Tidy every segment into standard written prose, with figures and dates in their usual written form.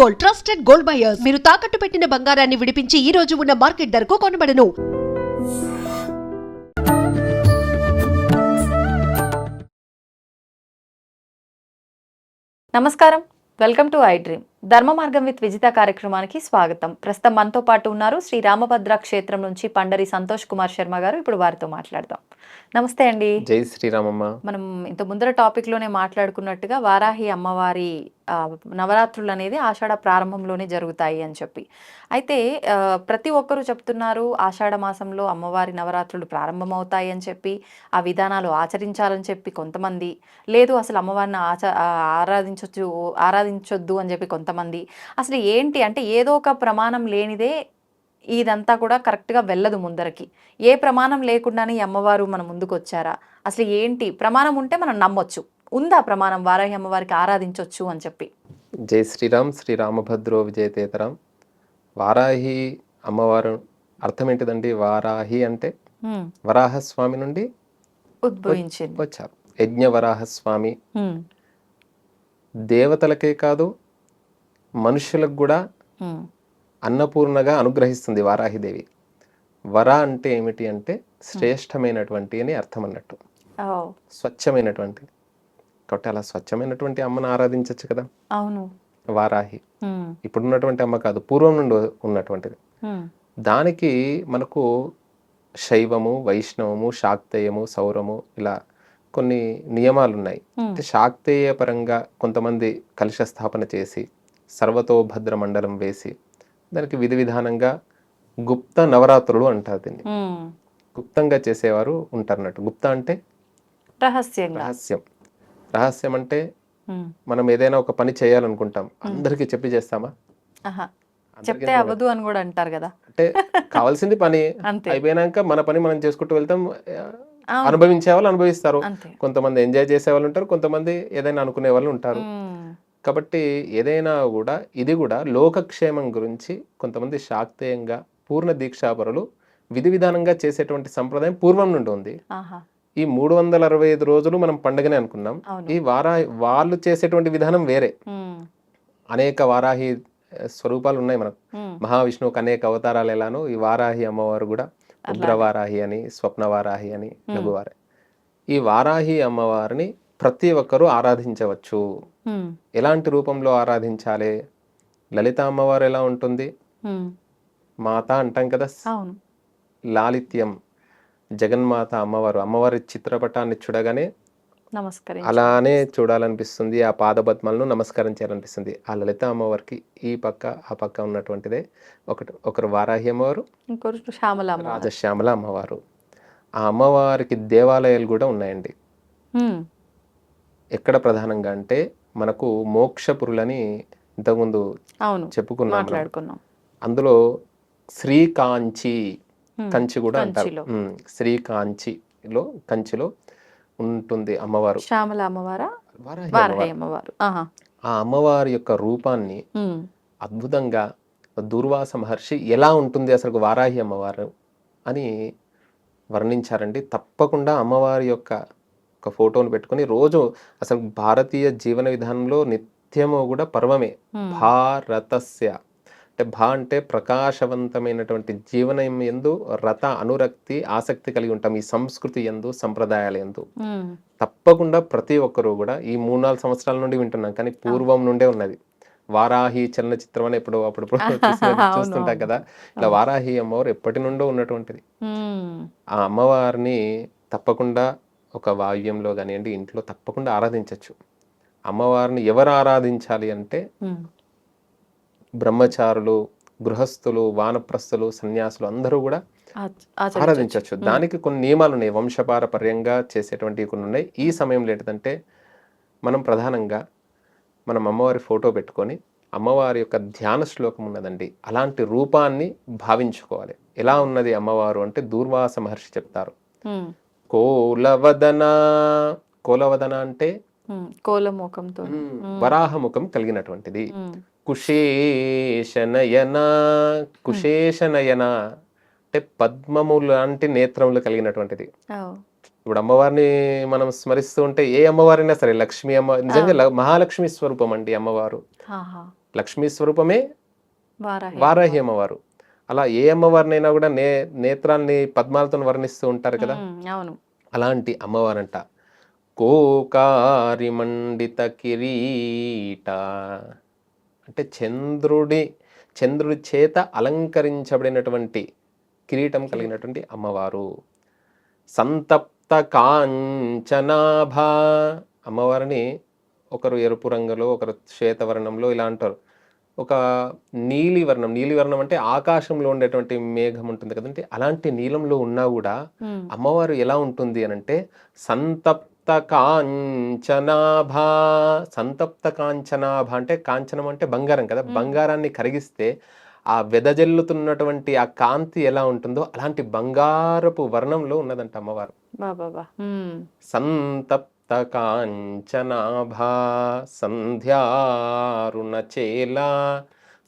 Gold, trusted gold buyers. మీరు తాకట్టు పెట్టిన బంగారాన్ని విడిపించి ఈ రోజు ఉన్న మార్కెట్ ధరకు కొనబడను. నమస్కారం, వెల్కమ్ టు ఐ డ్రీమ్. ధర్మ మార్గం విత్ విజిత కార్యక్రమానికి స్వాగతం. ప్రస్తుతం మనతో పాటు ఉన్నారు శ్రీ రామభద్ర క్షేత్రం నుంచి పండరి సంతోష్ కుమార్ శర్మ గారు. ఇప్పుడు వారితో మాట్లాడదాం. నమస్తే అండి. జై శ్రీరామమ్మ. మనం ఇంత ముందర టాపిక్ లోనే మాట్లాడుకున్నట్టుగా వారాహి అమ్మవారి నవరాత్రులు అనేది ఆషాఢ ప్రారంభంలోనే జరుగుతాయి అని చెప్పి అయితే ప్రతి ఒక్కరూ చెప్తున్నారు ఆషాఢ మాసంలో అమ్మవారి నవరాత్రులు ప్రారంభమవుతాయి అని చెప్పి, ఆ విధానాలు ఆచరించాలని చెప్పి కొంతమంది, లేదు అసలు అమ్మవారిని ఆరాధించొద్దు అని చెప్పి కొంతమంది. అసలు ఏంటి అంటే ఏదో ఒక ప్రమాణం లేనిదే ఇదంతా కూడా కరెక్ట్గా వెళ్ళదు ముందరకి. ఏ ప్రమాణం లేకుండానే ఈ అమ్మవారు మన ముందుకు వచ్చారా? అసలు ఏంటి ప్రమాణం ఉంటే మనం నమ్మొచ్చు, ఉందా ప్రమాణం వారాహి అమ్మవారికి ఆరాధించవచ్చు అని చెప్పి? జై శ్రీరామ్. శ్రీరామభద్రో విజయతేతరాం. వారాహి అమ్మవారు అర్థం ఏంటిదండి? వారాహి అంటే వరాహస్వామి నుండి ఉద్భవించింది, వచ్చారు. యజ్ఞ వరాహస్వామి దేవతలకే కాదు మనుషులకు కూడా అన్నపూర్ణగా అనుగ్రహిస్తుంది వారాహిదేవి. వర అంటే ఏమిటి అంటే శ్రేష్టమైనటువంటి అని అర్థం అన్నట్టు, స్వచ్ఛమైనటువంటి. కాబట్టి అలా స్వచ్ఛమైనటువంటి అమ్మను ఆరాధించవచ్చు కదా. అవును, వారాహి ఇప్పుడున్నటువంటి అమ్మ కాదు, పూర్వం నుండి ఉన్నటువంటిది. దానికి మనకు శైవము, వైష్ణవము, శాక్తేయము, సౌరము ఇలా కొన్ని నియమాలు ఉన్నాయి. అంటే శాక్తేయ పరంగా కొంతమంది కలశ స్థాపన చేసి సర్వతోభద్ర మండలం వేసి దానికి విధి విధానంగా గుప్త నవరాత్రులు అంటారు. దీన్ని గుప్తంగా చేసేవారు ఉంటారన్నట్టు. గుప్త అంటే రహస్యం. రహస్యం అంటే మనం ఏదైనా ఒక పని చేయాలనుకుంటాం, అందరికీ చెప్పి చేస్తామా? చెప్తే అవ్వదు అని కూడా అంటారు కదా. అంటే కావాల్సింది పని అయిపోయినాక మన పని మనం చేసుకుంటూ వెళ్తాం. అనుభవించే వాళ్ళు అనుభవిస్తారు, కొంతమంది ఎంజాయ్ చేసే వాళ్ళు ఉంటారు, కొంతమంది ఏదైనా అనుకునే వాళ్ళు ఉంటారు. కాబట్టి ఏదైనా కూడా ఇది కూడా లోకక్షేమం గురించి కొంతమంది శాక్తేయంగా పూర్ణ దీక్షాపరులు విధి విధానంగా చేసేటువంటి సంప్రదాయం పూర్వం నుండి ఉంది. ఈ 365 రోజులు మనం పండుగనే అనుకున్నాం. ఈ వారాహి వాళ్ళు చేసేటువంటి విధానం వేరే. అనేక వారాహి స్వరూపాలు ఉన్నాయి మనకు. మహావిష్ణువుకి అనేక అవతారాలు ఎలానో ఈ వారాహి అమ్మవారు కూడా ఉగ్రవారాహి అని, స్వప్నవారాహి అని, లఘువారాహి. ఈ వారాహి అమ్మవారిని ప్రతి ఒక్కరూ ఆరాధించవచ్చు. ఎలాంటి రూపంలో ఆరాధించాలి? లలిత అమ్మవారు ఎలా ఉంటుంది? మాత అంటాం కదా, లాలిత్యం. జగన్మాత అమ్మవారు, అమ్మవారి చిత్రపటాన్ని చూడగానే అలానే చూడాలనిపిస్తుంది, ఆ పాదపద్మాలను నమస్కారం చేయాలనిపిస్తుంది. ఆ లలిత అమ్మవారికి ఈ పక్క ఆ పక్క ఉన్నటువంటిదే ఒకరు వారాహి అమ్మవారు, రాజశ్యామల అమ్మవారు. ఆ అమ్మవారికి దేవాలయాలు కూడా ఉన్నాయండి. ఎక్కడ ప్రధానంగా అంటే మనకు మోక్షపురులని ఇంతకుముందు చెప్పుకున్నాం. అందులో శ్రీకాంచి, కంచి కూడా అంటారు. శ్రీకాంచిలో, కంచిలో ఉంటుంది అమ్మవారు, శ్యామల అమ్మవారు. ఆ అమ్మవారి యొక్క రూపాన్ని అద్భుతంగా దూర్వాస మహర్షి ఎలా ఉంటుంది అసలు వారాహి అమ్మవారు అని వర్ణించారండి. తప్పకుండా అమ్మవారి యొక్క ఒక ఫోటోను పెట్టుకొని రోజు అసలు భారతీయ జీవన విధానంలో నిత్యము కూడా పర్వమే. భారతస్య అంటే భా అంటే ప్రకాశవంతమైనటువంటి జీవనం యందు రత అనురక్తి ఆసక్తి కలిగి ఉంటాం. ఈ సంస్కృతి యందు, సంప్రదాయాల యందు తప్పకుండా ప్రతి ఒక్కరూ కూడా ఈ 3-4 సంవత్సరాల నుండి వింటున్నాం, కానీ పూర్వం నుండే ఉన్నది. వారాహి చలనచిత్రం అని ఎప్పుడు అప్పుడు చూస్తుంటాం కదా. ఇలా వారాహి అమ్మవారు ఎప్పటి నుండో ఉన్నటువంటిది. ఆ అమ్మవారిని తప్పకుండా ఒక వాయువ్యంలో కానివ్వండి, ఇంట్లో తప్పకుండా ఆరాధించవచ్చు. అమ్మవారిని ఎవరు ఆరాధించాలి అంటే బ్రహ్మచారులు, గృహస్థులు, వానప్రస్థులు, సన్యాసులు అందరూ కూడా ఆరాధించవచ్చు. దానికి కొన్ని నియమాలు ఉన్నాయి, వంశపారపర్యంగా చేసేటువంటివి కొన్ని ఉన్నాయి. ఈ సమయంలో ఏంటంటే మనం ప్రధానంగా మనం అమ్మవారి ఫోటో పెట్టుకొని అమ్మవారి యొక్క ధ్యాన శ్లోకం ఉన్నదండి, అలాంటి రూపాన్ని భావించుకోవాలి. ఎలా ఉన్నది అమ్మవారు అంటే దూర్వాస మహర్షి చెప్తారు. కోలవదన. కోలవదన అంటే కోలముఖంతో వరాహముఖం కలిగినటువంటిది. కుశేషనయన. కుశేషనయన అంటే పద్మము లాంటి నేత్రములు కలిగినటువంటిది. ఇప్పుడు అమ్మవారిని మనం స్మరిస్తూ ఉంటే ఏ అమ్మవారైనా సరే, లక్ష్మీ అమ్మ నిజంగా మహాలక్ష్మి స్వరూపం అండి అమ్మవారు. లక్ష్మీ స్వరూపమే వారాహి వారాహి అమ్మవారు. అలా ఏ అమ్మవారినైనా కూడా నేత్రాల్ని పద్మాలతో వర్ణిస్తూ ఉంటారు కదా, అవును. అలాంటి అమ్మవారంట. కోకారి మండిత కిరీట అంటే చంద్రుడి చేత అలంకరించబడినటువంటి కిరీటం కలిగినటువంటి అమ్మవారు. సంతప్త కాంచనాభ అమ్మవారిని ఒకరు ఎరుపు రంగులో, ఒకరు శ్వేతవర్ణంలో ఇలా అంటారు. ఒక నీలివర్ణం అంటే ఆకాశంలో ఉండేటువంటి మేఘం ఉంటుంది కదంటే, అలాంటి నీలంలో ఉన్నా కూడా అమ్మవారు ఎలా ఉంటుంది అని అంటే సంతప్త కాంచనాభ. సంతప్త కాంచనాభ అంటే కాంచనం అంటే బంగారం కదా, బంగారాన్ని కరిగిస్తే ఆ వెదజల్లుతున్నటువంటి ఆ కాంతి ఎలా ఉంటుందో అలాంటి బంగారపు వర్ణంలో ఉన్నదంట అమ్మవారు. సంతప్త కాంచనాభా సంధ్యారుణ చేల.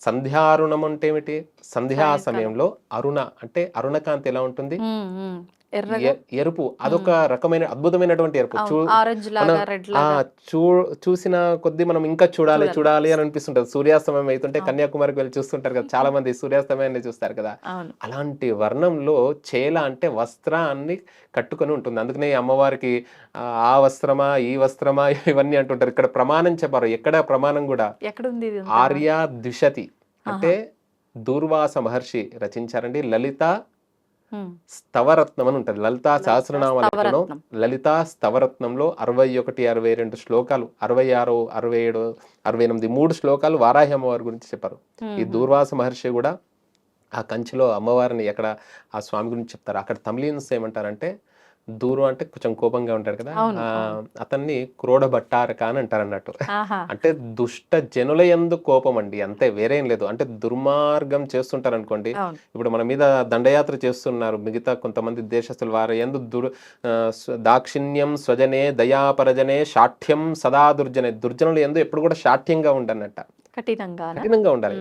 సంధ్యారుణం అంటే ఏమిటి? సంధ్యా సమయంలో అరుణ అంటే అరుణకాంతి ఎలా ఉంటుంది? ఎరుపు. అదొక రకమైన అద్భుతమైనటువంటి ఎరుపు. చూసిన కొద్దీ మనం ఇంకా చూడాలి అని అనిపిస్తుంటది. సూర్యాస్తమయం అవుతుంటే కన్యాకుమారికి వెళ్ళి చూస్తుంటారు కదా చాలా మంది, సూర్యాస్తమయాన్ని చూస్తారు కదా. అలాంటి వర్ణంలో చేల అంటే వస్త్రాన్ని కట్టుకొని ఉంటుంది. అందుకనే అమ్మవారికి ఆ వస్త్రమా ఈ వస్త్రమా ఇవన్నీ అంటుంటారు. ఇక్కడ ప్రమాణం చెప్పారు, ఎక్కడ ప్రమాణం కూడా ఆర్య ద్విషతి అంటే దూర్వాస మహర్షి రచించారండి. లలిత స్తవరత్నం అని ఉంటుంది. లలితా సహస్రనామాలలో లలితా స్తవరత్నంలో 61, 62 శ్లోకాలు, 66, 67, 68 3 శ్లోకాలు వారాహి అమ్మవారి గురించి చెప్పారు. ఈ దూర్వాస మహర్షి కూడా ఆ కంచిలో అమ్మవారిని ఎక్కడ ఆ స్వామి గురించి చెప్తారు. అక్కడ తమిళన్స్ ఏమంటారంటే, దూరం అంటే కొంచెం కోపంగా ఉంటారు కదా, అతన్ని క్రోడబట్టారక అని అంటారు అన్నట్టు. అంటే దుష్ట జనుల యందు కోపం అండి, అంతే, వేరేం లేదు. అంటే దుర్మార్గం చేస్తుంటారు అనుకోండి, ఇప్పుడు మన మీద దండయాత్ర చేస్తున్నారు మిగతా కొంతమంది దేశస్తులు, వారి యందు దాక్షిణ్యం స్వజనే దయాపరజనే శాఠ్యం సదా దుర్జనే. దుర్జనుల యందు ఎప్పుడు కూడా శాఠ్యంగా ఉండన్నట్ట, కఠినంగా ఉండాలి.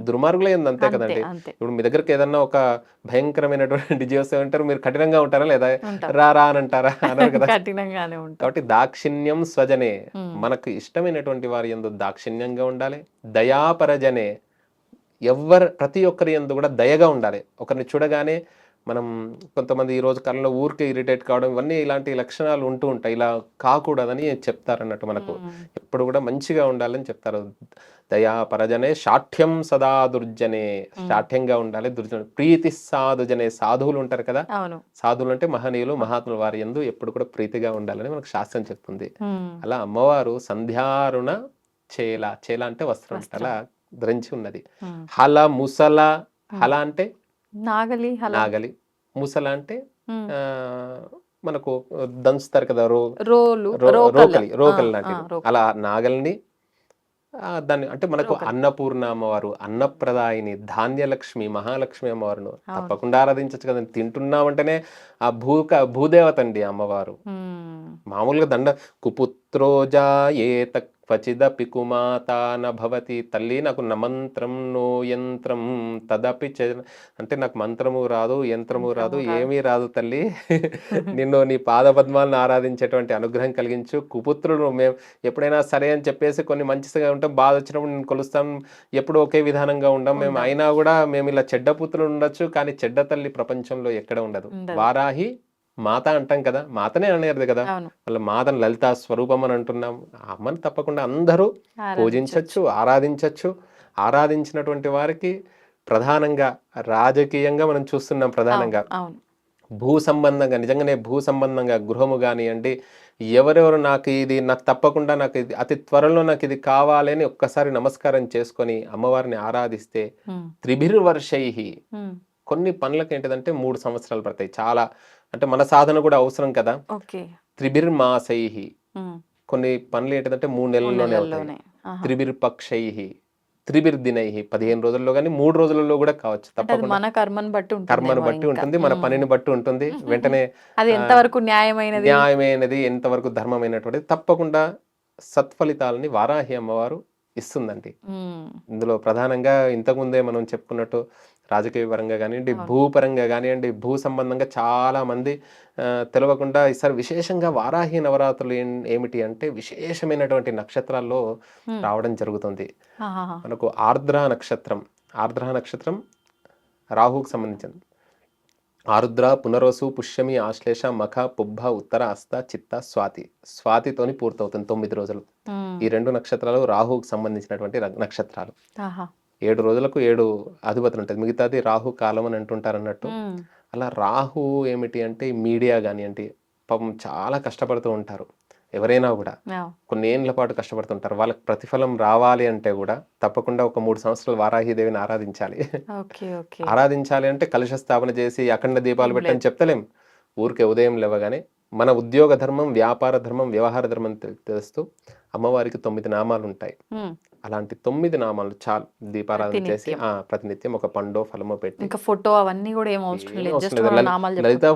దుర్మార్గుల యందు అంతే కదండి. ఇప్పుడు మీ దగ్గరికి ఏదన్నా ఒక భయంకరమైనటువంటి జీవసం అంటారు, మీరు కఠినంగా ఉంటారా లేదా? రా అని అంటారా? అన్నారు కదా. కాబట్టి దాక్షిణ్యం స్వజనే, మనకు ఇష్టమైనటువంటి వారి యందు దాక్షిణ్యంగా ఉండాలి. దయాపరజనే, ప్రతి ఒక్కరి యందు కూడా దయగా ఉండాలి. ఒకరిని చూడగానే మనం కొంతమంది ఈ రోజు కాలంలో ఊరికే ఇరిటేట్ కావడం, ఇవన్నీ ఇలాంటి లక్షణాలు ఉంటూ ఉంటాయి. ఇలా కాకూడదని చెప్తారన్నట్టు. మనకు ఎప్పుడు కూడా మంచిగా ఉండాలని చెప్తారు. దయాపరజనే శాఠ్యం సదా దుర్జనే, శాఠ్యంగా ఉండాలి. దుర్జన ప్రీతి సాధుజనే, సాధువులు ఉంటారు కదా, సాధువులు అంటే మహనీయులు మహాత్ములు, వారి యందు ఎప్పుడు కూడా ప్రీతిగా ఉండాలని మనకు శాస్త్రం చెప్తుంది. అలా అమ్మవారు సంధ్యారుణ చేల అంటే వస్త్రం అలా ధరించి ఉన్నది. హల ముసల, హల అంటే నాగలి, ముసల అంటే మనకు దంచుతారు కదా, రోకలి లాంటిది. అలా నాగల్ని దాన్ని అంటే మనకు అన్నపూర్ణ అమ్మవారు, అన్నప్రదాయిని, ధాన్యలక్ష్మి, మహాలక్ష్మి అమ్మవారును తప్పకుండా ఆరాధించచ్చు కదండి. తింటున్నామంటేనే ఆ భూదేవత అండి అమ్మవారు. మామూలుగా కుపుత్రోజా ఏత క్వచిదపి కుమాతా నభవతి. తల్లి నాకు మంత్రం నో యంత్రం తదపి అంటే నాకు మంత్రము రాదు, యంత్రము రాదు, ఏమీ రాదు తల్లి, నిన్ను నీ పాదపద్మాలను ఆరాధించేటువంటి అనుగ్రహం కలిగించు. కుపుత్రుడు మేము ఎప్పుడైనా సరే అని చెప్పేసి కొన్ని మంచిగా ఉంటాం, బాధ వచ్చినప్పుడు నేను కొలుస్తాం, ఎప్పుడు ఒకే విధానంగా ఉండం మేము. అయినా కూడా మేము ఇలా చెడ్డ పుత్రులు ఉండొచ్చు, కానీ చెడ్డ తల్లి ప్రపంచంలో ఎక్కడ ఉండదు. వారాహి మాత అంటాం కదా, మాతనే అనేది కదా, వాళ్ళ మాతను లలితా స్వరూపం అని అంటున్నాం. అమ్మని తప్పకుండా అందరూ పూజించవచ్చు, ఆరాధించవచ్చు. ఆరాధించినటువంటి వారికి ప్రధానంగా రాజకీయంగా మనం చూస్తున్నాం, ప్రధానంగా భూ సంబంధంగా, నిజంగానే భూ సంబంధంగా గృహము కానివ్వండి, ఎవరెవరు నాకు తప్పకుండా నాకు ఇది అతి త్వరలో నాకు ఇది కావాలి అని ఒక్కసారి నమస్కారం చేసుకొని అమ్మవారిని ఆరాధిస్తే త్రిభిర్వర్షైహి, కొన్ని పనులకు ఏంటిదంటే 3 సంవత్సరాలు పడతాయి. చాలా అంటే మన సాధన కూడా అవసరం కదా. త్రిభిర్మాసైహి, కొన్ని పనులు ఏంటిదంటే 3 నెలల్లోనే అవుతాయి. త్రిభిర్పక్షైహి, త్రిభిర్దినైహి, 15 రోజుల్లో కానీ 3 రోజులలో కూడా కావచ్చు. తప్పకుండా కర్మను బట్టి ఉంటుంది, మన పనిని బట్టి ఉంటుంది. వెంటనే అది ఎంతవరకు న్యాయమైనది, ఎంతవరకు ధర్మమైనటువంటిది, తప్పకుండా సత్ఫలితాలని వారాహి అమ్మవారు ఇస్తుందండి. ఉమ్, ఇందులో ప్రధానంగా ఇంతకుముందే మనం చెప్పుకున్నట్టు రాజకీయ పరంగా కానివ్వండి, భూపరంగా కానివ్వండి, భూ సంబంధంగా చాలా మంది తెలవకుండా ఈసారి విశేషంగా వారాహి నవరాత్రులు ఏమిటి అంటే విశేషమైనటువంటి నక్షత్రాల్లో రావడం జరుగుతుంది. ఆహాహా. మనకు ఆర్ద్ర నక్షత్రం రాహుకు సంబంధించింది. ఆరుద్ర, పునరోసు, పుష్యమి, ఆశ్లేష, మఖ, పుబ్బ, ఉత్తర, హస్త, చిత్త, స్వాతితోని పూర్తవుతుంది 9 రోజులు. ఉమ్, ఈ 2 నక్షత్రాలు రాహుకు సంబంధించినటువంటి నక్షత్రాలు. ఆహా. 7 రోజులకు 7 అధిపతులు ఉంటుంది. మిగతాది రాహు కాలం అని అంటుంటారు అన్నట్టు. ఉమ్, అలా రాహు ఏమిటి అంటే మీడియా కానివ్వండి, పాపం చాలా కష్టపడుతూ ఉంటారు. ఎవరైనా కూడా yeah. కొన్ని ఏళ్ళ పాటు కష్టపడుతుంటారు. వాళ్ళకి ప్రతిఫలం రావాలి అంటే కూడా తప్పకుండా ఒక 3 సంవత్సరాలు వారాహిదేవిని ఆరాధించాలి. Okay, okay. ఆరాధించాలి అంటే కలశ స్థాపన చేసి అఖండ దీపాలు పెట్టని చెప్తలేం. ఊరికే ఉదయం లేవగానే మన ఉద్యోగ ధర్మం, వ్యాపార ధర్మం, వ్యవహార ధర్మం తెలుస్తూ అమ్మవారికి 9 నామాలు ఉంటాయి. ఉమ్, అలాంటి 9 నామాలు చాలు దీపారాధన చేసి ప్రతినిత్యం ఒక పండో ఫలమో పెట్టి ఇంకా ఫోటో అవన్నీ కూడా ఏం అవసరం లేదు, అవసరం జస్ట్ లేదు. మనం నామాలు లలితా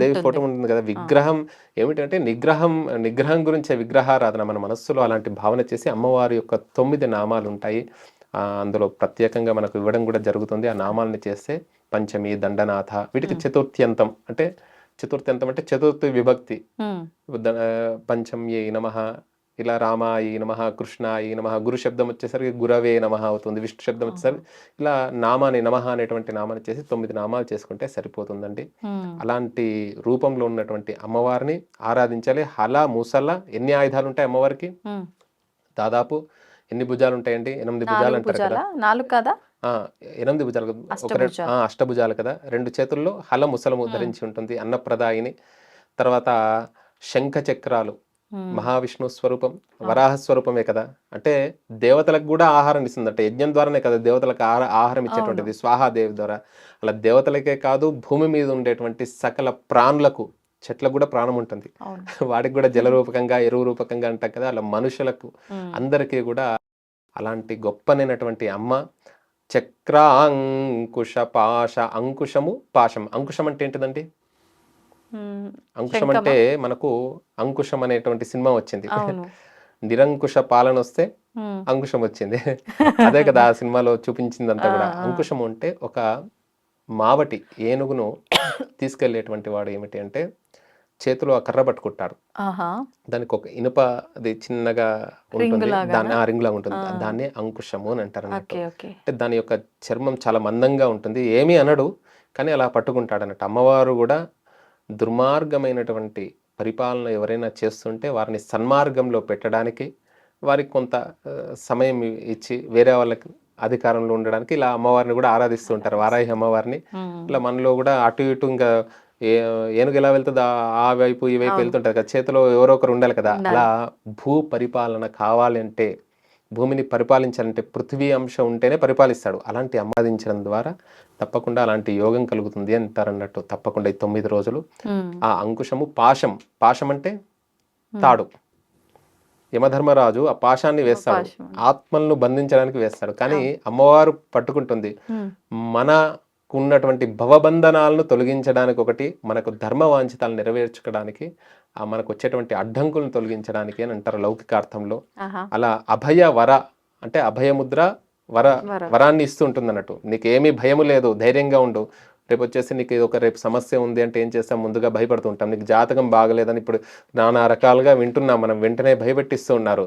దేవి ఉంటుంది. ఫోటో ఉంటుంది కదా, విగ్రహం ఏమిటంటే నిగ్రహం గురించే విగ్రహారాధన మన మనస్సులో అలాంటి భావన చేసి అమ్మవారి యొక్క 9 నామాలు ఉంటాయి. అందులో ప్రత్యేకంగా మనకు ఇవ్వడం కూడా జరుగుతుంది. ఆ నామాలని చేస్తే పంచమి, దండనాథ, వీటికి చతుర్థ్యంతం అంటే చతుర్థి విభక్తి. ఉమ్, పంచమ్యై నమః, ఇలా రామాయి నమః, కృష్ణాయి నమః, గురు శబ్దం వచ్చేసరికి గురవే నమః అవుతుంది. విష్ణు శబ్దం వచ్చేసరికి ఇలా నామాని నమః అనేటువంటి నామాన్ని చేసి 9 నామాలు చేసుకుంటే సరిపోతుందండి. ఉమ్, అలాంటి రూపంలో ఉన్నటువంటి అమ్మవారిని ఆరాధించాలి. హల ముసల ఎన్ని ఆయుధాలు ఉంటాయి అమ్మవారికి? ఉమ్. దాదాపు ఎన్ని భుజాలు ఉంటాయండి? 8 భుజాలు అంటారు కదా. 4 కదా, 8 భుజాలు, అష్టభుజాలు కదా. 2 చేతుల్లో హల ముసలము ధరించి ఉంటుంది. అన్నప్రదాయిని. తర్వాత శంఖ చక్రాలు, మహావిష్ణు స్వరూపం, వరాహ స్వరూపమే కదా. అంటే దేవతలకు కూడా ఆహారం ఇస్తుందంట. యజ్ఞం ద్వారానే కదా దేవతలకు ఆహారం ఇచ్చేటువంటిది, స్వాహాదేవి ద్వారా. అలా దేవతలకే కాదు, భూమి మీద ఉండేటువంటి సకల ప్రాణులకు, చెట్లకు కూడా ప్రాణం ఉంటుంది. వాటికి కూడా జల రూపకంగా, ఎరువు రూపకంగా అంటాం కదా. అలా మనుషులకు అందరికీ కూడా అలాంటి గొప్పనైనటువంటి అమ్మ. చక్రాంకుశ పాశ, అంకుశము పాశం. అంకుశం అంటే ఏంటిదండి? అంకుశం అంటే మనకు అంకుశం అనేటువంటి సినిమా వచ్చింది. నిరంకుశ పాలన వస్తే అంకుశం వచ్చింది. అదే కదా ఆ సినిమాలో చూపించిందంతా కూడా. అంకుశం అంటే ఒక మావటి ఏనుగును తీసుకెళ్లేటువంటి వాడు ఏమిటి అంటే చేతిలో ఆ కర్ర పట్టుకుంటాడు. దానికి ఒక ఇనుప అది చిన్నగా ఉంటుంది, దాన్ని ఆ రింగ్ లాగా ఉంటుంది. దాన్ని అంకుశము అని అంటారు అన్నట్టు. అంటే దాని యొక్క చర్మం చాలా మందంగా ఉంటుంది, ఏమీ అనడు, కానీ అలా పట్టుకుంటాడు అన్నట్టు. అమ్మవారు కూడా దుర్మార్గమైనటువంటి పరిపాలన ఎవరైనా చేస్తుంటే వారిని సన్మార్గంలో పెట్టడానికి, వారికి కొంత సమయం ఇచ్చి వేరే వాళ్ళకి అధికారంలో ఉండడానికి ఇలా అమ్మవారిని కూడా ఆరాధిస్తూ ఉంటారు, వారాహి అమ్మవారిని. ఇలా మనలో కూడా అటు ఇటు ఇంకా ఏనుగు ఎలా వెళ్తుందో ఆ వైపు ఈ వైపు వెళ్తుంటది కదా, చేతిలో ఎవరో ఒకరు ఉండాలి కదా. అలా భూ పరిపాలన కావాలంటే, భూమిని పరిపాలించాలంటే పృథ్వీ అంశం ఉంటేనే పరిపాలిస్తాడు. అలాంటి ఆరాధించడం ద్వారా తప్పకుండా అలాంటి యోగం కలుగుతుంది అంటారు అన్నట్టు. తప్పకుండా ఈ 9 రోజులు ఆ అంకుశము పాశం అంటే తాడు. యమధర్మరాజు ఆ పాశాన్ని వేస్తాడు, ఆత్మలను బంధించడానికి వేస్తాడు. కానీ అమ్మవారు పట్టుకుంటుంది. మనకున్నటువంటి భవబంధనాలను తొలగించడానికి ఒకటి, మనకు ధర్మ వాంఛితాలను నెరవేర్చుకోవడానికి, మనకు వచ్చేటువంటి అడ్డంకులను తొలగించడానికి అని అంటారు లౌకికార్థంలో. అలా అభయ వర అంటే అభయముద్ర వరాన్ని ఇస్తూ ఉంటుంది అన్నట్టు. నీకేమీ భయము లేదు, ధైర్యంగా ఉండు. రేపు వచ్చేసి నీకు రేపు సమస్య ఉంది అంటే ఏం చేస్తాం, ముందుగా భయపడుతూ ఉంటాం. నీకు జాతకం బాగలేదని ఇప్పుడు నానా రకాలుగా వింటున్నాం మనం, వెంటనే భయపెట్టిస్తూ ఉన్నారు.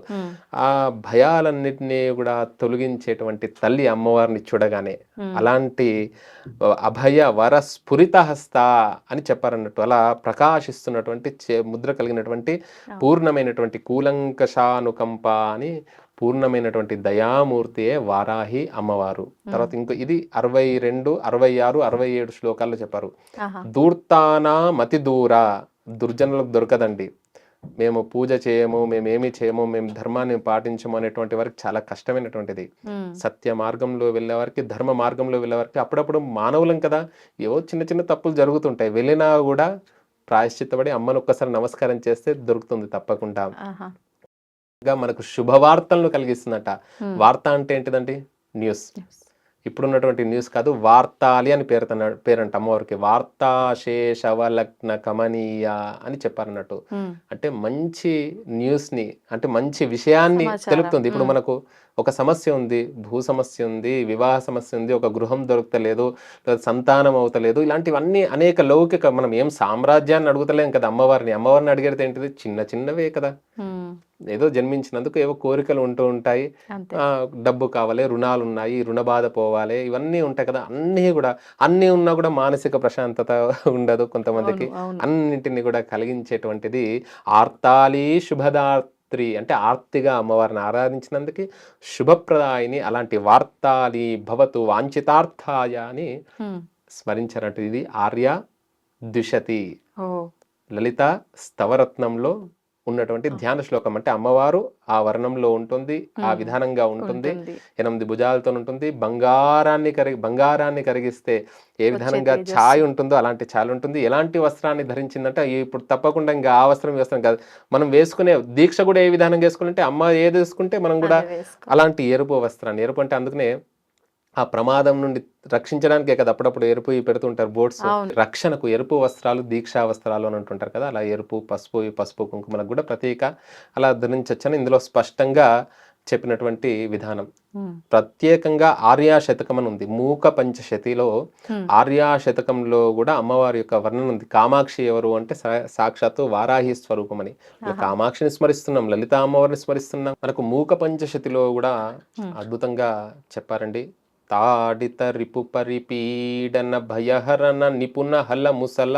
ఆ భయాలన్నిటినీ కూడా తొలగించేటువంటి తల్లి అమ్మవారిని చూడగానే అలాంటి అభయ వర స్ఫురిత హస్త అని చెప్పారన్నట్టు. అలా ప్రకాశిస్తున్నటువంటి ముద్ర కలిగినటువంటి పూర్ణమైనటువంటి కూలంకషానుకంప అని పూర్ణమైనటువంటి దయామూర్తియే వారాహి అమ్మవారు. తర్వాత ఇంకో ఇది 62, 66, 67 శ్లోకాల్లో చెప్పారు. దూర్తానా మతి దూర, దుర్జనులకు దొరకదండి. మేము పూజ చేయము, మేమేమి చేయము, మేము ధర్మాన్ని పాటించము అనేటువంటి వారికి చాలా కష్టమైనటువంటిది. సత్య మార్గంలో వెళ్ళే వారికి, ధర్మ మార్గంలో వెళ్ళే వారికి అప్పుడప్పుడు మానవులం కదా, ఏవో చిన్న చిన్న తప్పులు జరుగుతుంటాయి. వెళ్ళినా కూడా ప్రాయశ్చిత్తపడి అమ్మను ఒక్కసారి నమస్కారం చేస్తే దొరుకుతుంది తప్పకుండా. మనకు శుభవార్తలను కలిగిస్తుందట. వార్త అంటే ఏంటిదండి? న్యూస్. ఇప్పుడున్నటువంటి న్యూస్ కాదు, వార్తాలి అని పేరంట అమ్మవారికి. వార్తాశేషవలగ్న కమనీయ అని చెప్పారన్నట్టు. అంటే మంచి న్యూస్ ని, అంటే మంచి విషయాన్ని తెలుపుతుంది. ఇప్పుడు మనకు ఒక సమస్య ఉంది, భూ సమస్య ఉంది, వివాహ సమస్య ఉంది, ఒక గృహం దొరకలేదు, లేదా సంతానం అవుతలేదు, ఇలాంటివన్నీ అనేక లౌకిక, మనం ఏం సామ్రాజ్యాన్ని అడుగుతలేం కదా అమ్మవారిని అడిగేది ఏంటిది, చిన్న చిన్నవే కదా. ఏదో జన్మించినందుకు ఏవో కోరికలు ఉంటూ ఉంటాయి, డబ్బు కావాలి, రుణాలు ఉన్నాయి, రుణ బాధ పోవాలి, ఇవన్నీ ఉంటాయి కదా. అన్నీ ఉన్నా కూడా మానసిక ప్రశాంతత ఉండదు కొంతమందికి. అన్నింటినీ కూడా కలిగించేటువంటిది ఆర్తాలి శుభదాత్రి, అంటే ఆర్తిగా అమ్మవారిని ఆరాధించినందుకు శుభప్రదాయిని. అలాంటి వార్తాలి భవతు వాంఛితార్థాయ అని స్మరించారంటే ఇది ఆర్య ద్విషతి లలిత స్తవరత్నంలో ఉన్నటువంటి ధ్యాన శ్లోకం. అంటే అమ్మవారు ఆ వర్ణంలో ఉంటుంది, ఆ విధానంగా ఉంటుంది, 8 భుజాలతో ఉంటుంది. బంగారాన్ని కరిగిస్తే ఏ విధానంగా ఛాయ్ ఉంటుందో అలాంటి ఛాయ్ ఉంటుంది. ఎలాంటి వస్త్రాన్ని ధరించిందంటే ఇప్పుడు తప్పకుండా ఇంకా ఆ వస్త్రం వేస్తాం కాదు, మనం వేసుకునే దీక్ష కూడా ఏ విధానంగా వేసుకుంటే అమ్మ ఏది వేసుకుంటే మనం కూడా అలాంటి ఎరుపు వస్త్రాన్ని. ఎరుపు అంటే అందుకనే ఆ ప్రమాదం నుండి రక్షించడానికే కదా అప్పుడప్పుడు ఎరుపు పెడుతుంటారు బోర్డ్స్, రక్షణకు ఎరుపు వస్త్రాలు దీక్షా వస్త్రాలు అని అంటుంటారు కదా. అలా ఎరుపు పసుపు కుంకుమలకు కూడా ప్రతీక, అలా ధరించొచ్చని ఇందులో స్పష్టంగా చెప్పినటువంటి విధానం. ప్రత్యేకంగా ఆర్యా శతకం అని ఉంది, మూక పంచశతిలో ఆర్యా శతకంలో కూడా అమ్మవారి యొక్క వర్ణన ఉంది. కామాక్షి ఎవరు అంటే సాక్షాత్తు వారాహి స్వరూపం అని. కామాక్షిని స్మరిస్తున్నాం, లలిత అమ్మవారిని స్మరిస్తున్నాం. మనకు మూక పంచశతిలో కూడా అద్భుతంగా చెప్పారండి. తాడిత రిపు పరిపీడన భయహరణ నిపుణ హల ముసల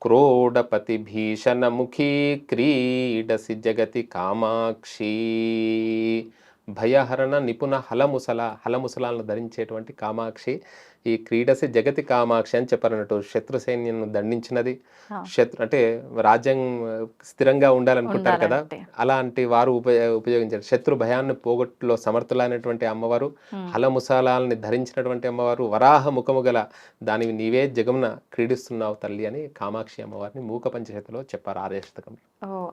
క్రోడపతి భీషణ ముఖీ క్రీడసి జగతి కామాక్షి. భయహరణ నిపుణ హలముసలాలను ధరించేటువంటి కామాక్షి, ఈ క్రీడసి జగతి కామాక్షి అని చెప్పారన్నట్టు. శత్రు సైన్యం దండించినది, అంటే రాజ్యం స్థిరంగా ఉండాలనుకుంటారు కదా, అలాంటి వారు ఉపయోగించారు. శత్రు భయాన్ని పోగొట్టులో సమర్థులైనటువంటి అమ్మవారు, హలముసలాలని ధరించినటువంటి అమ్మవారు, వరాహ ముఖము గల దానివి నీవే జగమున క్రీడిస్తున్నావు తల్లి అని కామాక్షి అమ్మవారిని మూక పంచశతిలో చెప్పారు ఆర్య శతకంలో.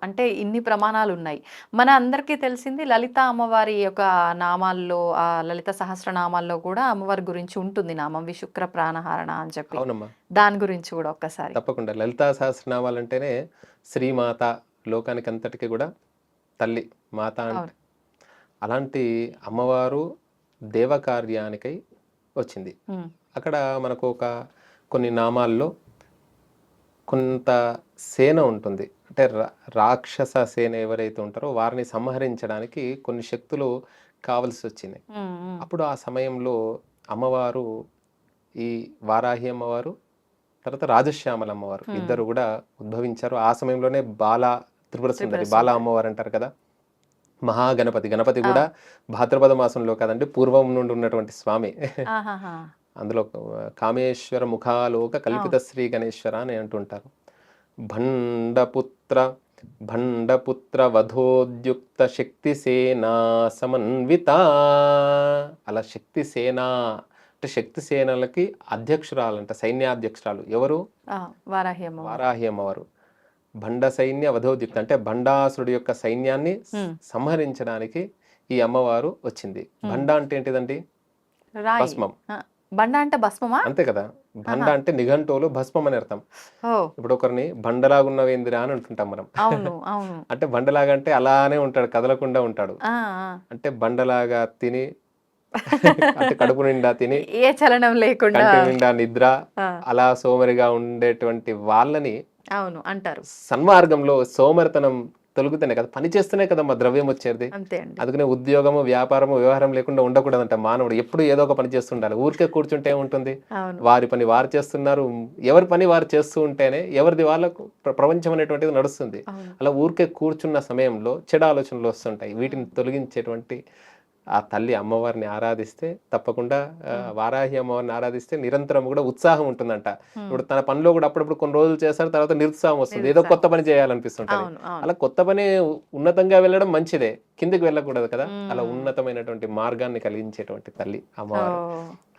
అంటే ఇన్ని ప్రమాణాలు ఉన్నాయి. మన అందరికీ తెలిసింది లలిత అమ్మవారి యొక్క నామాల్లో, ఆ లలిత సహస్రనామాల్లో కూడా అమ్మవారి గురించి ఉంటుంది నామం, విశుక్ర ప్రాణహారణ అని చెప్పి. అవునమ్మా, దాని గురించి కూడా ఒక్కసారి. తప్పకుండా. లలితా సహస్రనామాలు అంటేనే శ్రీమాత, లోకానికి అంతటికి కూడా తల్లి మాత అంటే. అలాంటి అమ్మవారు దేవకార్యానికై వచ్చింది. అక్కడ మనకు కొన్ని నామాల్లో కొంత సేన ఉంటుంది, అంటే రాక్షస సేన ఎవరైతే ఉంటారో వారిని సంహరించడానికి కొన్ని శక్తులు కావలసి వచ్చినాయి. అప్పుడు ఆ సమయంలో అమ్మవారు, ఈ వారాహి అమ్మవారు తర్వాత రాజశ్యామల అమ్మవారు ఇద్దరు కూడా ఉద్భవించారు. ఆ సమయంలోనే త్రిపుర సుందరి, బాల అమ్మవారు అంటారు కదా. గణపతి కూడా భాద్రపద మాసంలో కదండి, పూర్వం నుండి ఉన్నటువంటి స్వామి. అందులో కామేశ్వర ముఖాలోక కల్పిత శ్రీ గణేశ్వర అని అంటుంటారు. భండపుత్ర వధోద్యుక్త శక్తి సేనా సమన్విత. అలా శక్తి సేన అంటే శక్తి సేనలకి అధ్యక్షురాలంట, సైన్యాధ్యక్షురాలు ఎవరు? వారాహి అమ్మవారు. భండ సైన్య వధోద్యుక్త అంటే భండాసురుడి యొక్క సైన్యాన్ని సంహరించడానికి ఈ అమ్మవారు వచ్చింది. భండ అంటే ఏంటిదండి? భస్మం. బండ అంటే భస్మమా? అంతే కదా. బండ అంటే నిఘంటువులో భస్మం అని అర్థం. ఇప్పుడు ఒకరిని బండలాగున్నవేందిరా అని అంటుంటాం మనం. అంటే బండలాగా అంటే అలానే ఉంటాడు, కదలకుండా ఉంటాడు. అంటే బండలాగా తిని, అంటే కడుపు నిండా తిని, ఏ చలనం లేకుండా, కంటి నిండా నిద్ర, అలా సోమరిగా ఉండేటువంటి వాళ్ళని అంటారు. సన్మార్గంలో సోమరితనం తొలుగుతూనే కదా, పని చేస్తూనే కదా మా ద్రవ్యం వచ్చేది. అందుకనే ఉద్యోగము, వ్యాపారము, వ్యవహారం లేకుండా ఉండకూడదంట మానవుడు. ఎప్పుడు ఏదో ఒక పని చేస్తుండాలి. ఊరికే కూర్చుంటే ఉంటుంది, వారి పని వారు చేస్తున్నారు, ఎవరి పని వారు చేస్తూ ఉంటేనే ఎవరిది వాళ్ళకు ప్రపంచం అనేటువంటిది నడుస్తుంది. అలా ఊరికే కూర్చున్న సమయంలో చెడు ఆలోచనలు వస్తుంటాయి. వీటిని తొలగించేటువంటి ఆ తల్లి అమ్మవారిని ఆరాధిస్తే, తప్పకుండా వారాహి అమ్మవారిని ఆరాధిస్తే నిరంతరం కూడా ఉత్సాహం ఉంటుందంట. ఇప్పుడు తన పనిలో కూడా అప్పుడప్పుడు కొన్ని రోజులు చేస్తారు, తర్వాత నిరుత్సాహం వస్తుంది, ఏదో కొత్త పని చేయాలనిపిస్తుంటది. అలా కొత్త పని ఉన్నతంగా వెళ్ళడం మంచిదే, కిందికి వెళ్ళకూడదు కదా. అలా ఉన్నతమైనటువంటి మార్గాన్ని కలిగించేటువంటి తల్లి అమ్మవారు.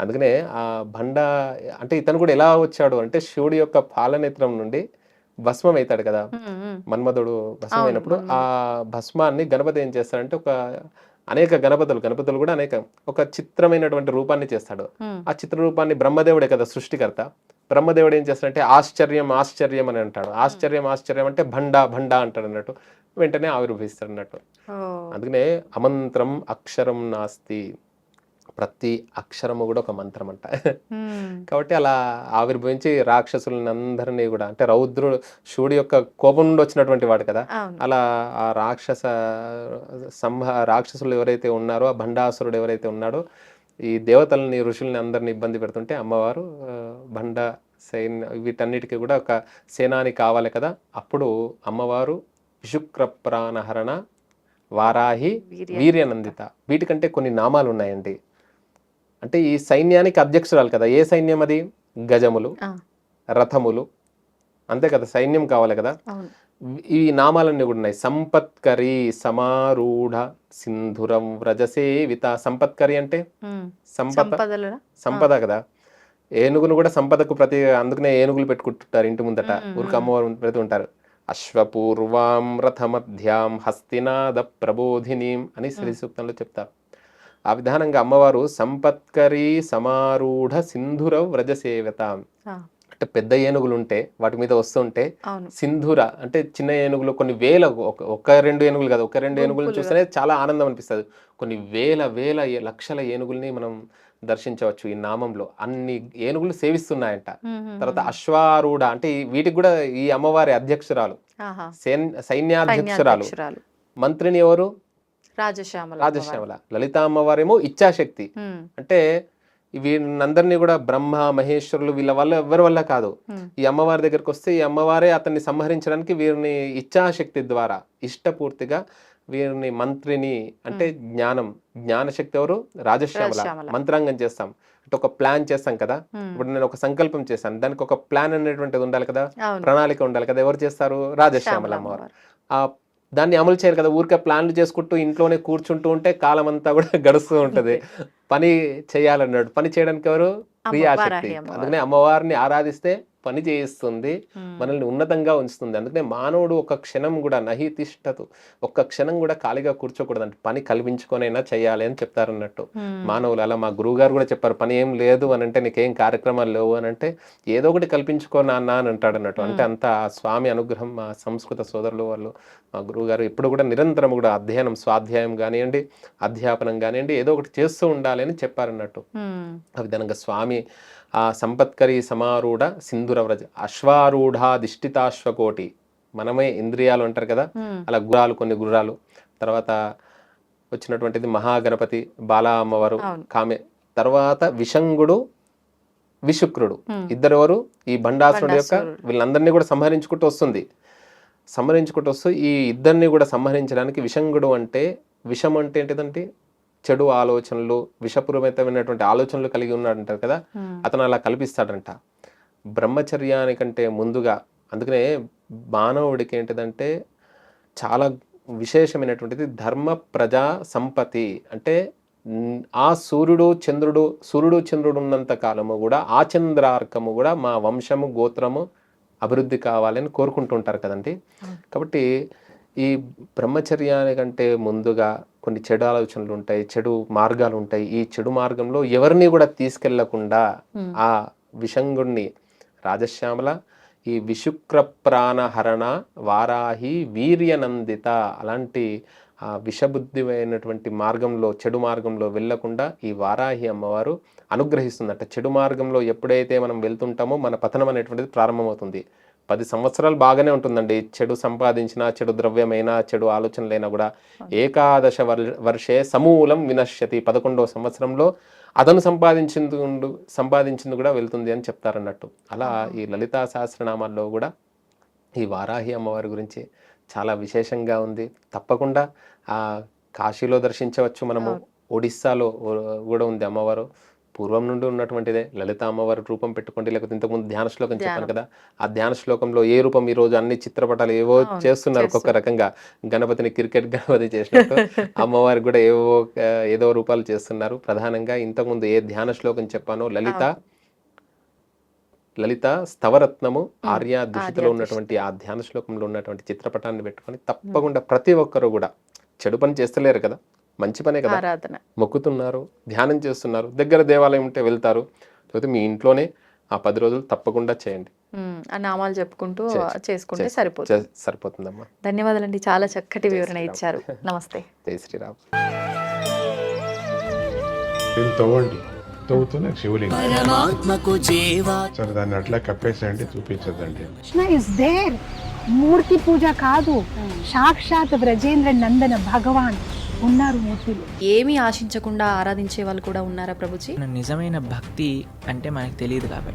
అందుకనే ఆ బండ అంటే ఇతను కూడా ఎలా వచ్చాడు అంటే, శివుడి యొక్క పాలనేత్రం నుండి భస్మం అవుతాడు కదా, మన్మధుడు భస్మం అయినప్పుడు ఆ భస్మాన్ని గణపతి ఏం చేస్తాడంటే, అనేక గణపతులు కూడా ఒక చిత్రమైనటువంటి రూపాన్ని చేస్తాడు. ఆ చిత్ర రూపాన్ని బ్రహ్మదేవుడే కదా సృష్టికర్త. బ్రహ్మదేవుడు ఏం చేస్తాడంటే ఆశ్చర్యం అని అంటాడు. ఆశ్చర్యం అంటే భండ అంటాడు అన్నట్టు. వెంటనే ఆవిర్భవిస్తాడు అన్నట్టు. ఓ. అందుకనే అమంత్రం అక్షరం నాస్తి, ప్రతి అక్షరము కూడా ఒక మంత్రం అంట. మ్మ్. కాబట్టి అలా ఆవిర్భవించి రాక్షసులను అందరినీ కూడా, అంటే రౌద్రుడు శివుడి యొక్క కోపం నుండి వచ్చినటువంటి వాడు కదా, అవును. అలా ఆ రాక్షసులు ఎవరైతే ఉన్నారో, ఆ భండాసురుడు ఎవరైతే ఉన్నాడో, ఈ దేవతల్ని ఋషుల్ని అందరిని ఇబ్బంది పెడుతుంటే అమ్మవారు భండ సైన్య వీటన్నిటికీ కూడా ఒక సేనాని కావాలి కదా, అప్పుడు అమ్మవారు విశుక్ర ప్రాణహరణ వారాహి వీర్యనందిత, వీటికంటే కొన్ని నామాలు ఉన్నాయండి. అంటే ఈ సైన్యానికి అధ్యక్షురాలు కదా, ఏ సైన్యం అది? గజములు, రథములు, అంతే కదా, సైన్యం కావాలి కదా. అవును. ఈ నామాలన్నీ కూడా ఉన్నాయి. సంపత్కరి సమారూఢ సింధురం వ్రజసేవిత. సంపత్కరి అంటే సంపద కదా, ఏనుగును కూడా సంపదకు ప్రతి, అందుకనే ఏనుగులు పెట్టుకుంటుంటారు ఇంటి ముందట, ఊరికి అమ్మవారు పెడుతూ ఉంటారు. అశ్వపూర్వాం రథమధ్యాం హస్తినాద ప్రబోధినీం అని శ్రీ సూక్తంలో చెప్తారు. ఆ విధానంగా అమ్మవారు సంపత్కరి సమారూఢ సింధుర వ్రజసేవత, అంటే పెద్ద ఏనుగులు ఉంటే వాటి మీద వస్తుంటే, సింధుర అంటే చిన్న ఏనుగులు, కొన్ని వేల, ఒక రెండు ఏనుగులు కదా, ఒక రెండు ఏనుగులను చూస్తేనే చాలా ఆనందం అనిపిస్తుంది. కొన్ని వేల లక్షల ఏనుగుల్ని మనం దర్శించవచ్చు ఈ నామంలో. అన్ని ఏనుగులు సేవిస్తున్నాయంట. తర్వాత అశ్వారూఢ అంటే వీటికి కూడా ఈ అమ్మవారి అధ్యక్షురాలు, సైన్యాధ్యక్షురాలు. మంత్రిని ఎవరు? రాజశ్యామల. లలిత అమ్మవారేమో ఇచ్ఛాశక్తి. అంటే వీళ్ళందరినీ కూడా బ్రహ్మ మహేశ్వరులు వీళ్ళ వల్ల ఎవరి వల్ల కాదు, ఈ అమ్మవారి దగ్గరికి వస్తే ఈ అమ్మవారే అతన్ని సంహరించడానికి వీరిని ఇచ్ఛాశక్తి ద్వారా ఇష్టపూర్తిగా వీరిని మంత్రిని, అంటే జ్ఞానశక్తి ఎవరు? రాజశ్యామల. మంత్రాంగం చేస్తాం అంటే ఒక ప్లాన్ చేస్తాం కదా, ఇప్పుడు నేను ఒక సంకల్పం చేశాను, దానికి ఒక ప్లాన్ అనేటువంటిది ఉండాలి కదా, ప్రణాళిక ఉండాలి కదా, ఎవరు చేస్తారు? రాజశ్యామల అమ్మవారు. ఆ దాన్ని అమలు చేయాలి కదా, ఊరికే ప్లాన్లు చేసుకుంటూ ఇంట్లోనే కూర్చుంటూ ఉంటే కాలం అంతా కూడా గడుస్తూ ఉంటది. పని చేయాలన్నాడు, పని చేయడానికి ఎవరు? క్రియాశక్తి. అందుకనే అమ్మవారిని ఆరాధిస్తే పని చేయిస్తుంది, మనల్ని ఉన్నతంగా ఉంచుతుంది. అందుకనే మానవుడు ఒక క్షణం కూడా నహి తిష్టతు, ఒక్క క్షణం కూడా ఖాళీగా కూర్చోకూడదు, అంటే పని కల్పించుకొనైనా చేయాలి అని చెప్తారు అన్నట్టు మానవులు. అలా మా గురువు గారు కూడా చెప్పారు, పని ఏం లేదు అని అంటే, నీకేం కార్యక్రమాలు లేవు అని అంటే, ఏదో ఒకటి కల్పించుకో నాన్న అని అంటాడు అన్నట్టు. అంటే అంత స్వామి అనుగ్రహం. మా సంస్కృత సోదరులు వాళ్ళు, మా గురువు గారు ఎప్పుడు కూడా నిరంతరం కూడా అధ్యయనం, స్వాధ్యాయం కానివ్వండి, అధ్యాపనం కానివ్వండి, ఏదో ఒకటి చేస్తూ ఉండాలి అని చెప్పారన్నట్టు. ఆ విధంగా స్వామి ఆ సంపత్కరి సమారూఢ సింధుర వ్రజ అశ్వారూఢాధిష్ఠితాశ్వకోటి, మనమే ఇంద్రియాలు అంటారు కదా, అలా గుర్రాలు, కొన్ని గుర్రాలు. తర్వాత వచ్చినటువంటిది మహాగణపతి, బాలా అమ్మవారు, కామె. తర్వాత విషంగుడు, విశుక్రుడు, ఇద్దరెవరు? ఈ భండాసురుడు యొక్క వీళ్ళందరినీ కూడా సంహరించుకుంటూ వస్తుంది. ఈ ఇద్దరిని కూడా సంహరించడానికి విషంగుడు అంటే, విషం అంటే ఏంటిదంటే చెడు ఆలోచనలు, విషపూరితమైనటువంటి ఆలోచనలు కలిగి ఉన్నాడంటారు కదా, అతను అలా కల్పిస్తాడంట బ్రహ్మచర్యానికంటే ముందుగా. అందుకనే మానవుడికి ఏంటిదంటే చాలా విశేషమైనటువంటిది ధర్మ ప్రజా సంపత్తి. అంటే ఆ సూర్యుడు చంద్రుడు ఉన్నంత కాలము కూడా, ఆ చంద్రార్కము కూడా మా వంశము గోత్రము అభివృద్ధి కావాలని కోరుకుంటుంటారు కదండి. కాబట్టి ఈ బ్రహ్మచర్యానికంటే ముందుగా కొన్ని చెడు ఆలోచనలు ఉంటాయి, చెడు మార్గాలు ఉంటాయి. ఈ చెడు మార్గంలో ఎవరిని కూడా తీసుకెళ్లకుండా ఆ విషంగుణ్ణి రాజశ్యామల, ఈ విశుక్ర ప్రాణహరణ వారాహి వీర్యనందిత, అలాంటి ఆ విషబుద్ధి అయినటువంటి మార్గంలో, చెడు మార్గంలో వెళ్లకుండా ఈ వారాహి అమ్మవారు అనుగ్రహిస్తుందట. చెడు మార్గంలో ఎప్పుడైతే మనం వెళ్తుంటామో మన పతనం అనేటువంటిది ప్రారంభమవుతుంది. 10 సంవత్సరాలు బాగానే ఉంటుందండి, చెడు సంపాదించినా, చెడు ద్రవ్యమైనా, చెడు ఆలోచనలైనా కూడా. 11 వర్షే సమూలం వినశ్యతి, 11వ సంవత్సరంలో అతను సంపాదించింది కూడా వెళ్తుంది అని చెప్తారన్నట్టు. అలా ఈ లలితా సహస్రనామాల్లో కూడా ఈ వారాహి అమ్మవారి గురించి చాలా విశేషంగా ఉంది. తప్పకుండా కాశీలో దర్శించవచ్చు మనము, ఒడిస్సాలో కూడా ఉంది అమ్మవారు, పూర్వం నుండి ఉన్నటువంటిదే. లలిత అమ్మవారి రూపం పెట్టుకోండి, లేకపోతే ఇంతకుముందు ధ్యాన శ్లోకం చెప్పాను కదా, ఆ ధ్యాన శ్లోకంలో ఏ రూపం, ఈ రోజు అన్ని చిత్రపటాలు ఏవో చేస్తున్నారు ఒక్కొక్క రకంగా. గణపతిని క్రికెట్ గణపతి చేసినట్టు అమ్మవారికి కూడా ఏదో రూపాలు చేస్తున్నారు. ప్రధానంగా ఇంతకుముందు ఏ ధ్యాన శ్లోకం చెప్పానో, లలిత స్తవరత్నము ఆర్య దుషితలో ఉన్నటువంటి ఆ ధ్యాన శ్లోకంలో ఉన్నటువంటి చిత్రపటాన్ని పెట్టుకొని తప్పకుండా ప్రతి ఒక్కరు కూడా, చెడు పని చేస్తలేరు కదా, మంచి పనే కదా, మొక్కుతున్నారు, ధ్యానం చేస్తున్నారు, దగ్గర దేవాలయం ఉంటే వెళ్తారు, లేకపోతే మీ ఇంట్లోనే ఆ 10 రోజులు తప్పకుండా చేయండి. ఆ నామాలు చెప్పుకుంటూ చేసుకుంటే సరిపోతుంది. సరిపోతుందమ్మా. ధన్యవాదాలండి, చాలా చక్కటి వివరణ ఇచ్చారు. నమస్తే. జై శ్రీరామ్. దీన్ని తవ్వండి, తవ్వుతూనే శివలింగం. సరే దాన్ని అట్లా కప్పేసేయండి, చూపించదండి. Krishna is there. మూర్తి పూజ కాదు, సాక్షాత్ బ్రజేంద్ర నందన భగవాన్ ఉన్నారు మూర్తిలో. ఏమీ ఆశించకుండా ఆరాధించే వాళ్ళు కూడా ఉన్నారా ప్రభుజీ? నిజమైన భక్తి అంటే మనకు తెలియదు కాబట్టి